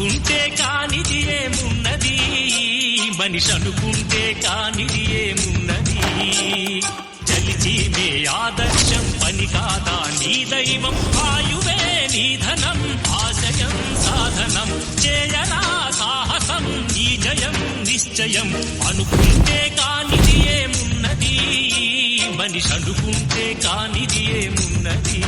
అనుకుంటే కానిది ఏమున్నది, మనిషి అనుకుంటే కానిది ఏమున్నది. చలిచి మే ఆదర్శం పని కాదా నీ దైవం, ఆయువే నీ ధనం ఆశయం సాధనం. చేయరా సాహసం నీ జయం నిశ్చయం. అనుకుంటే కానిది ఏమున్నది, మనిషి అనుకుంటే కానిది ఏమున్నది.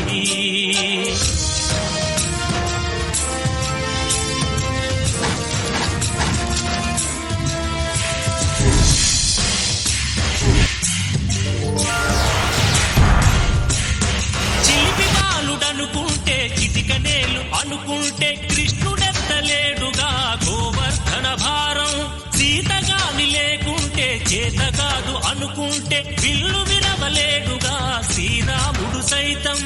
అనుకుంటే చిటికనేలు అనుకుంటే కృష్ణుడెత్తలేడుగా గోవర్ధన భారం. సీతగాని లేకుంటే చేత కాదు అనుకుంటే విల్లు విరవలేడుగా శ్రీరాముడు సైతం.